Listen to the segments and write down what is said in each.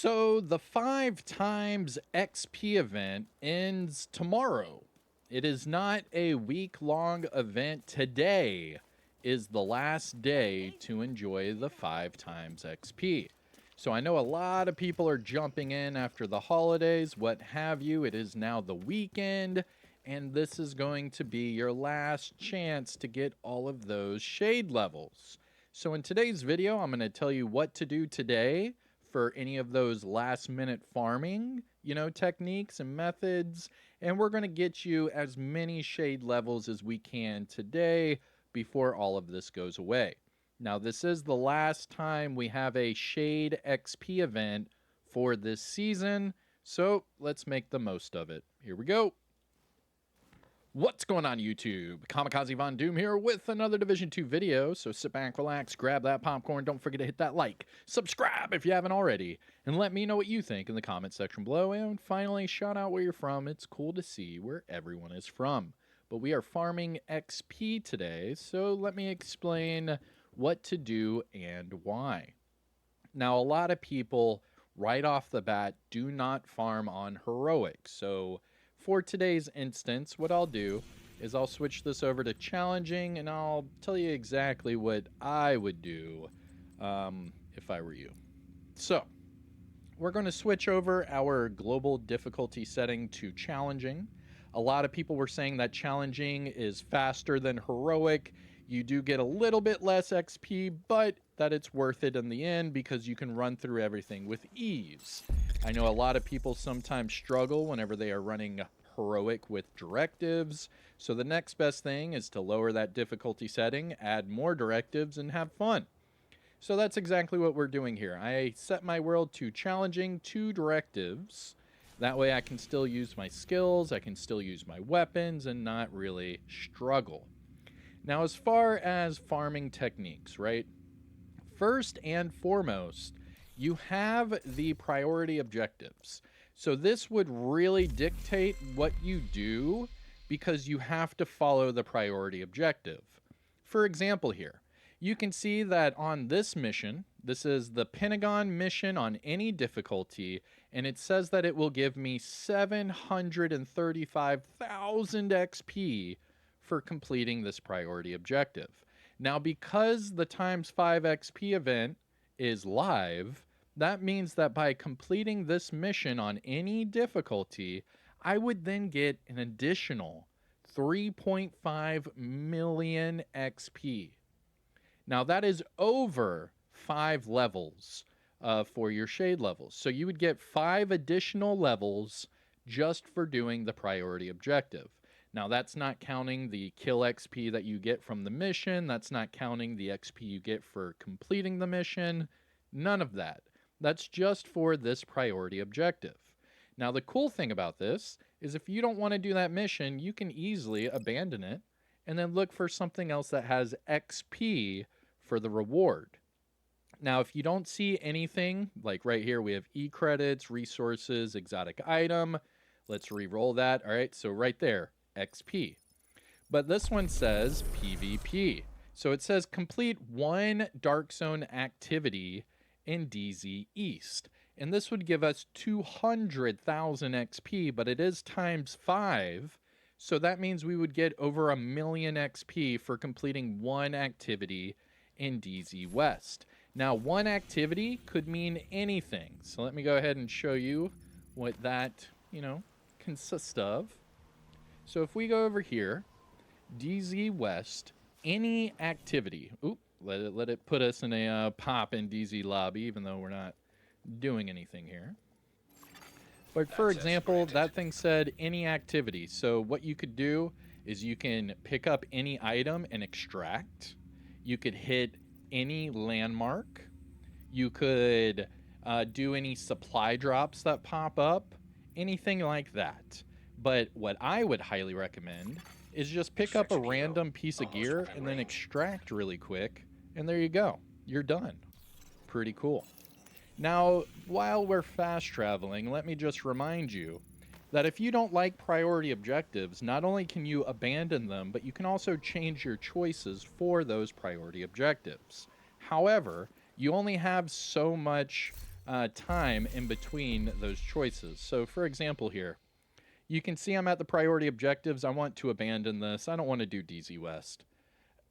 So the 5 times XP event ends tomorrow. It is not a week-long event. Today is the last day to enjoy the 5 times XP. So I know a lot of people are jumping in after the holidays, what have you. It is now the weekend, and this is going to be your last chance to get all of those shade levels. So in today's video, I'm going to tell you what to do today for any of those last minute farming, techniques and methods. And we're going to get you as many shade levels as we can today before all of this goes away. Now, this is the last time we have a Shade XP event for this season, so let's make the most of it. Here we go. What's going on, YouTube? Kamikazevondoom here with another Division 2 video. So sit back, relax, grab that popcorn. Don't forget to hit that like, subscribe if you haven't already, and let me know what you think in the comment section below. And finally, shout out where you're from. It's cool to see where everyone is from. But we are farming XP today, so let me explain what to do and why. Now, a lot of people right off the bat do not farm on heroic. So for today's instance, what I'll do is I'll switch this over to challenging, and I'll tell you exactly what I would do if I were you. So we're going to switch over our global difficulty setting to challenging. A lot of people were saying that challenging is faster than heroic. You do get a little bit less XP, but that it's worth it in the end because you can run through everything with ease. I know a lot of people sometimes struggle whenever they are running heroic with directives. So the next best thing is to lower that difficulty setting, add more directives, and have fun. So that's exactly what we're doing here. I set my world to challenging 2 directives. That way I can still use my skills, I can still use my weapons, and not really struggle. Now, as far as farming techniques, right? First and foremost, you have the priority objectives. So this would really dictate what you do because you have to follow the priority objective. For example here, you can see that on this mission, this is the Pentagon mission on any difficulty, and it says that it will give me 735,000 XP for completing this priority objective. Now, because the times 5 XP event is live, that means that by completing this mission on any difficulty, I would then get an additional 3.5 million XP. Now, that is over 5 levels for your shade levels. So you would get 5 additional levels just for doing the priority objective. Now, that's not counting the kill XP that you get from the mission. That's not counting the XP you get for completing the mission. None of that. That's just for this priority objective. Now, the cool thing about this is if you don't want to do that mission, you can easily abandon it and then look for something else that has XP for the reward. Now, if you don't see anything, like right here, we have E-credits, resources, exotic item. Let's re-roll that. All right, so right there, XP. But this one says PvP. So it says complete 1 Dark Zone activity in DZ East. And this would give us 200,000 XP, but it is times 5. So that means we would get over 1 million XP for completing 1 activity in DZ West. Now, 1 activity could mean anything. So let me go ahead and show you what that, consists of. So if we go over here, DZ West, any activity. Oop, let it put us in a pop in DZ lobby, even though we're not doing anything here. But for example, that thing said any activity. So what you could do is you can pick up any item and extract. You could hit any landmark. You could do any supply drops that pop up, anything like that. But what I would highly recommend is just pick up a random piece of gear and then extract really quick, and there you go. You're done. Pretty cool. Now, while we're fast traveling, let me just remind you that if you don't like priority objectives, not only can you abandon them, but you can also change your choices for those priority objectives. However, you only have so much time in between those choices. So, for example, here, you can see I'm at the priority objectives. I want to abandon this. I don't want to do DZ West.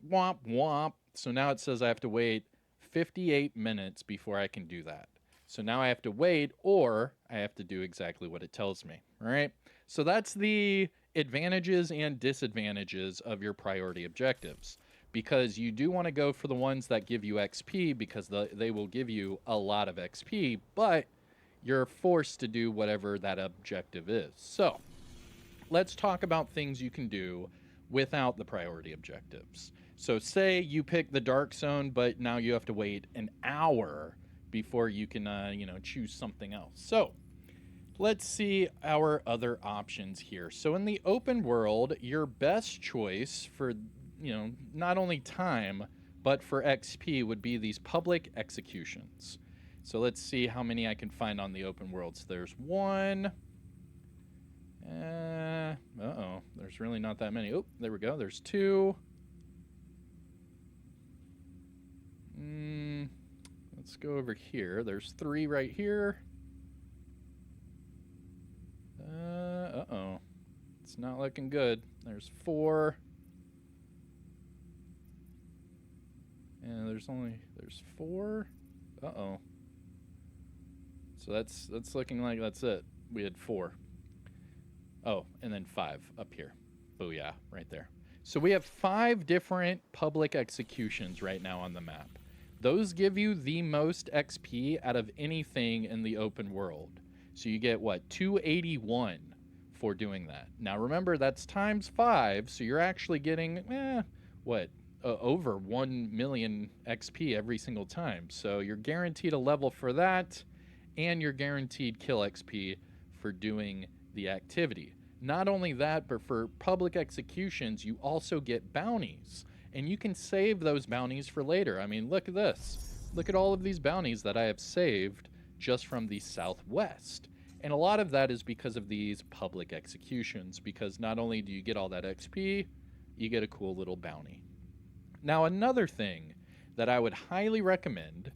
Womp womp. So now it says I have to wait 58 minutes before I can do that. So now I have to wait, or I have to do exactly what it tells me. All right. So that's the advantages and disadvantages of your priority objectives, because you do want to go for the ones that give you XP because they will give you a lot of XP, but you're forced to do whatever that objective is. So let's talk about things you can do without the priority objectives. So say you pick the dark zone, but now you have to wait an hour before you can, choose something else. So let's see our other options here. So in the open world, your best choice for, not only time, but for XP would be these public executions. So let's see how many I can find on the open world. So there's one. There's really not that many. Oh, there we go. There's two. Let's go over here. There's three right here. It's not looking good. There's four. And there's four. So that's looking like that's it. We had four. Oh, and then five up here. Booyah, right there. So we have 5 different public executions right now on the map. Those give you the most XP out of anything in the open world. So you get, 281 for doing that. Now remember, that's times 5, so you're actually getting, over 1 million XP every single time. So you're guaranteed a level for that, and you're guaranteed kill XP for doing the activity. Not only that, but for public executions, you also get bounties. And you can save those bounties for later. I mean, look at this. Look at all of these bounties that I have saved just from the Southwest. And a lot of that is because of these public executions, because not only do you get all that XP, you get a cool little bounty. Now, another thing that I would highly recommend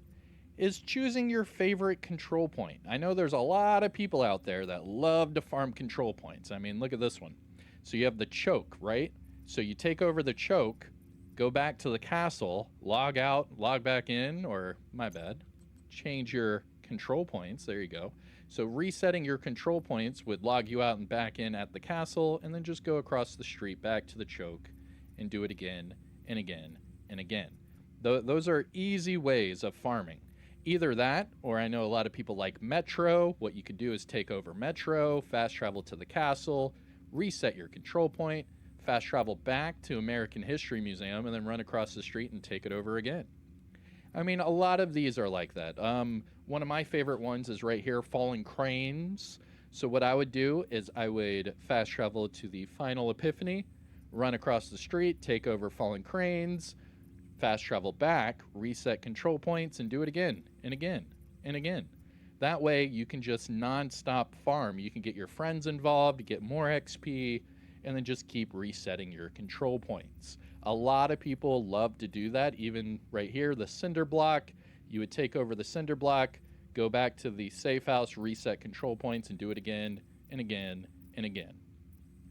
is choosing your favorite control point. I know there's a lot of people out there that love to farm control points. I mean, look at this one. So you have the choke, right? So you take over the choke, go back to the castle, log out, log back in, or my bad, change your control points. There you go. So resetting your control points would log you out and back in at the castle, and then just go across the street back to the choke and do it again and again and again. Those are easy ways of farming. Either that, or I know a lot of people like Metro. What you could do is take over Metro, fast travel to the castle, reset your control point, fast travel back to American History Museum, and then run across the street and take it over again. I mean, a lot of these are like that. One of my favorite ones is right here, Falling Cranes. So what I would do is I would fast travel to the final Epiphany, run across the street, take over Falling Cranes, fast travel back, reset control points, and do it again and again and again. That way you can just non-stop farm. You can get your friends involved, get more XP, and then just keep resetting your control points. A lot of people love to do that. Even right here, the cinder block, you would take over the cinder block, go back to the safe house, reset control points, and do it again and again and again.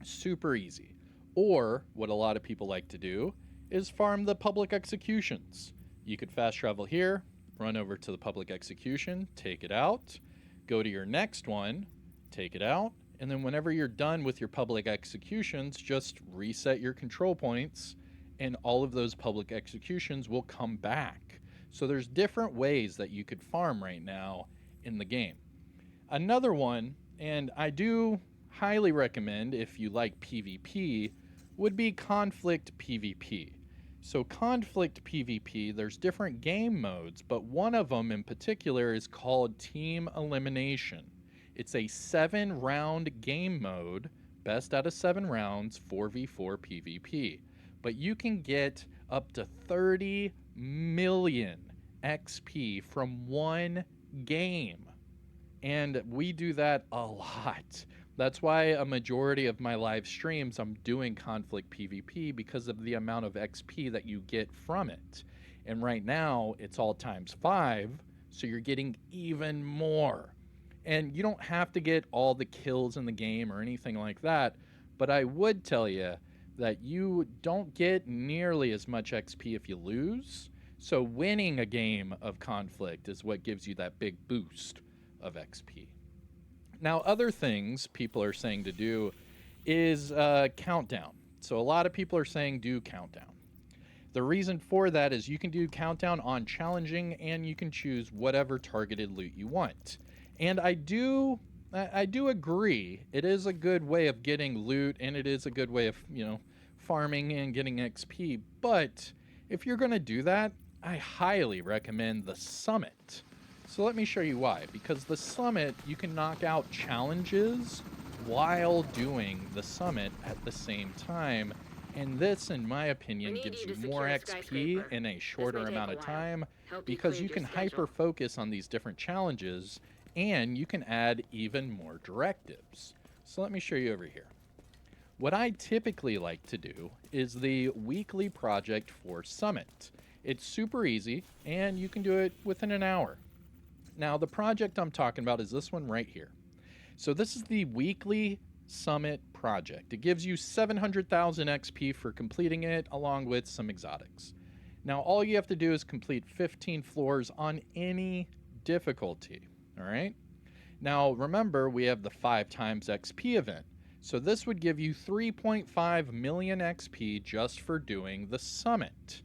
Super easy. Or what a lot of people like to do is farm the public executions. You could fast travel here, run over to the public execution, take it out, go to your next one, take it out, and then whenever you're done with your public executions, just reset your control points, and all of those public executions will come back. So there's different ways that you could farm right now in the game. Another one, and I do highly recommend if you like PvP, would be Conflict PvP. So Conflict PvP, there's different game modes, but one of them in particular is called Team Elimination. It's a 7-round game mode, best out of 7 rounds, 4v4 PvP. But you can get up to 30 million XP from one game. And we do that a lot. That's why a majority of my live streams, I'm doing Conflict PvP because of the amount of XP that you get from it. And right now, it's all times 5, So you're getting even more. And you don't have to get all the kills in the game or anything like that, but I would tell you that you don't get nearly as much XP if you lose. So winning a game of conflict is what gives you that big boost of XP. Now, other things people are saying to do is countdown. So a lot of people are saying do countdown. The reason for that is you can do countdown on challenging and you can choose whatever targeted loot you want. And I do agree. It is a good way of getting loot and it is a good way of, farming and getting XP. But if you're going to do that, I highly recommend the Summit. So let me show you why. Because the Summit, you can knock out challenges while doing the Summit at the same time. And this, in my opinion, gives you more XP in a shorter amount of time because you can hyper-focus on these different challenges and you can add even more directives. So let me show you over here. What I typically like to do is the weekly project for Summit. It's super easy and you can do it within an hour. Now, the project I'm talking about is this one right here. So this is the weekly Summit project. It gives you 700,000 XP for completing it, along with some exotics. Now, all you have to do is complete 15 floors on any difficulty, all right? Now, remember, we have the 5 times XP event. So this would give you 3.5 million XP just for doing the Summit.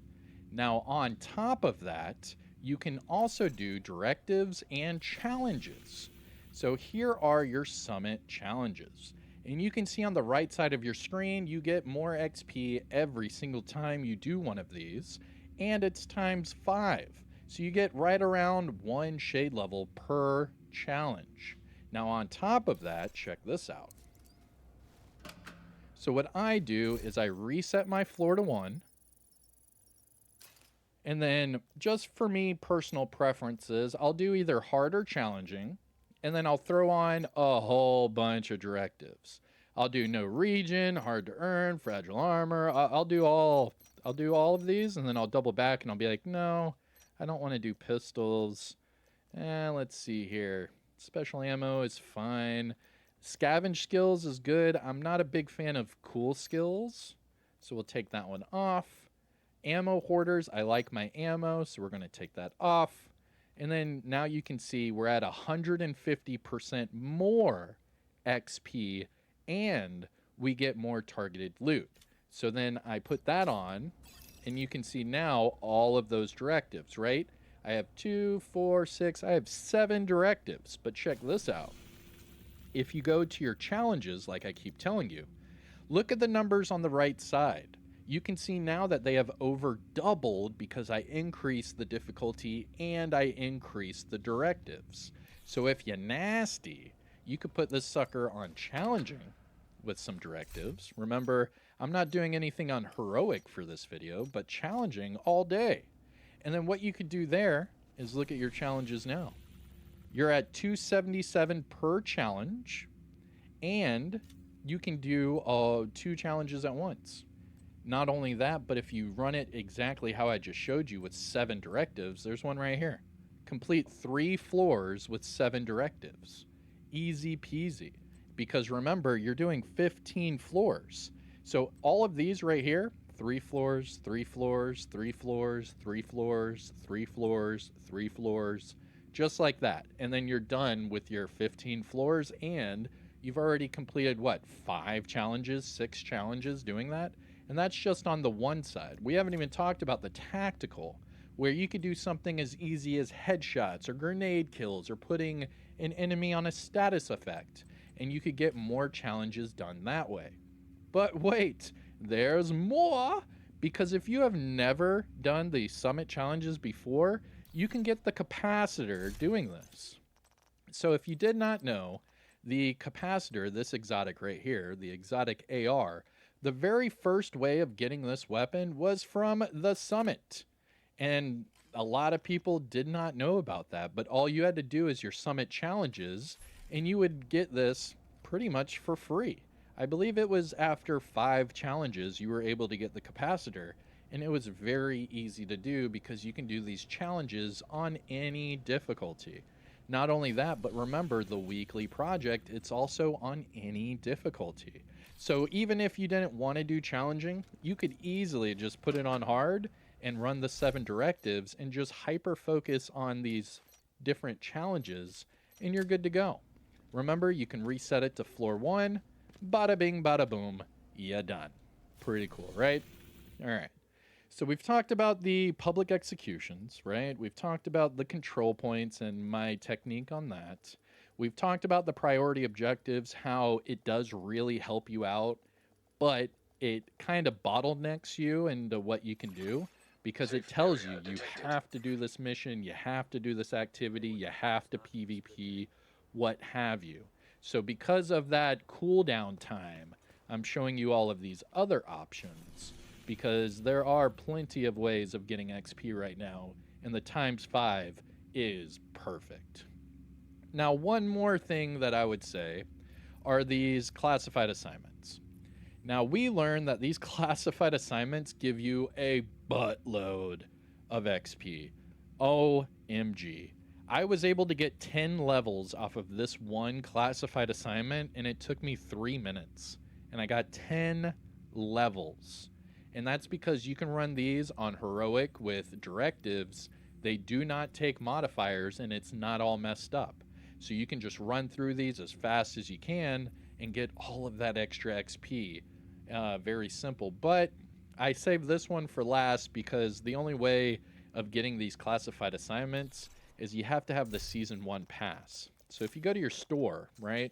Now, on top of that, you can also do directives and challenges. So here are your Summit challenges. And you can see on the right side of your screen, you get more XP every single time you do one of these. And it's times 5. So you get right around 1 shade level per challenge. Now on top of that, check this out. So what I do is I reset my floor to 1. And then just for me, personal preferences, I'll do either hard or challenging. And then I'll throw on a whole bunch of directives. I'll do no region, hard to earn, fragile armor. I'll do all of these, and then I'll double back and I'll be like, no, I don't want to do pistols. Let's see here. Special ammo is fine. Scavenge skills is good. I'm not a big fan of cool skills, so we'll take that one off. Ammo hoarders, I like my ammo, so we're going to take that off. And then now you can see we're at 150% more XP and we get more targeted loot. So then I put that on and you can see now all of those directives, right? I have 2, 4, 6, I have 7 directives. But check this out. If you go to your challenges, like I keep telling you, look at the numbers on the right side. You can see now that they have over doubled because I increased the difficulty and I increased the directives. So if you're nasty, you could put this sucker on challenging with some directives. Remember, I'm not doing anything on heroic for this video, but challenging all day. And then what you could do there is look at your challenges now. You're at 277 per challenge, and you can do 2 challenges at once. Not only that, but if you run it exactly how I just showed you with 7 directives, there's one right here. Complete 3 floors with 7 directives. Easy peasy. Because remember, you're doing 15 floors. So all of these right here, 3 floors, 3 floors, 3 floors, 3 floors, 3 floors, 3 floors, just like that. And then you're done with your 15 floors and you've already completed, what, 5 challenges, 6 challenges doing that? And that's just on the one side. We haven't even talked about the tactical, where you could do something as easy as headshots or grenade kills or putting an enemy on a status effect. And you could get more challenges done that way. But wait, there's more! Because if you have never done the Summit challenges before, you can get the capacitor doing this. So if you did not know, the capacitor, this exotic right here, the exotic AR, the very first way of getting this weapon was from the Summit. And a lot of people did not know about that, but all you had to do is your Summit challenges, and you would get this pretty much for free. I believe it was after 5 challenges you were able to get the capacitor, And it was very easy to do because you can do these challenges on any difficulty. Not only that, but remember the weekly project, it's also on any difficulty. So even if you didn't want to do challenging, you could easily just put it on hard and run the 7 directives and just hyper focus on these different challenges, and you're good to go. Remember, you can reset it to floor 1, bada bing, bada boom, you're done. Pretty cool, right? All right. So we've talked about the public executions, right? We've talked about the control points and my technique on that. We've talked about the priority objectives, how it does really help you out, but it kind of bottlenecks you into what you can do because it tells you you have to do this mission, you have to do this activity, you have to PvP, what have you. So because of that cooldown time, I'm showing you all of these other options because there are plenty of ways of getting XP right now, and the ×5 is perfect. Now, one more thing that I would say are these classified assignments. Now, we learned that these classified assignments give you a buttload of XP. OMG. I was able to get 10 levels off of this one classified assignment, and it took me 3 minutes. And I got 10 levels. And that's because you can run these on heroic with directives. They do not take modifiers, and it's not all messed up. So you can just run through these as fast as you can and get all of that extra XP. Very simple. But I saved this one for last because the only way of getting these classified assignments is you have to have the Season 1 pass. So if you go to your store, right,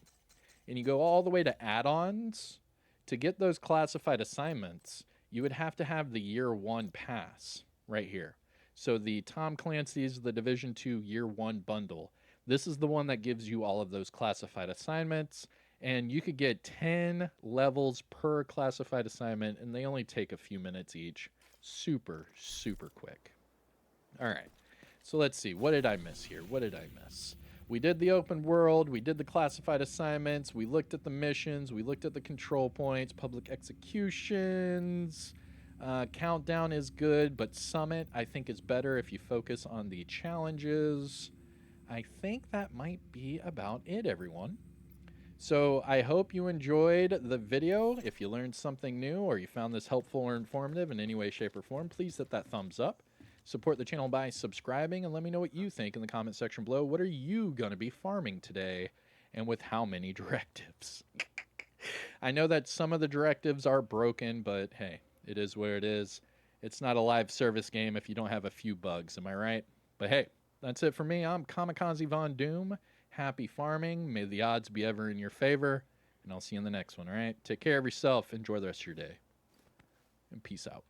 and you go all the way to add-ons, to get those classified assignments, you would have to have the Year 1 pass right here. So the Tom Clancy's The Division 2 Year 1 bundle. This is the one that gives you all of those classified assignments, and you could get 10 levels per classified assignment, and they only take a few minutes each. Super, super quick. All right, so let's see. What did I miss here? What did I miss? We did the open world, we did the classified assignments, we looked at the missions, we looked at the control points, public executions. Countdown is good, but Summit I think is better if you focus on the challenges. I think that might be about it, everyone. So I hope you enjoyed the video. If you learned something new or you found this helpful or informative in any way, shape, or form, please hit that thumbs up. Support the channel by subscribing and let me know what you think in the comment section below. What are you going to be farming today and with how many directives? I know that some of the directives are broken, but hey, it is where it is. It's not a live service game if you don't have a few bugs, am I right? But hey, that's it for me. I'm Kamikazevondoom. Happy farming. May the odds be ever in your favor. And I'll see you in the next one, all right? Take care of yourself. Enjoy the rest of your day. And peace out.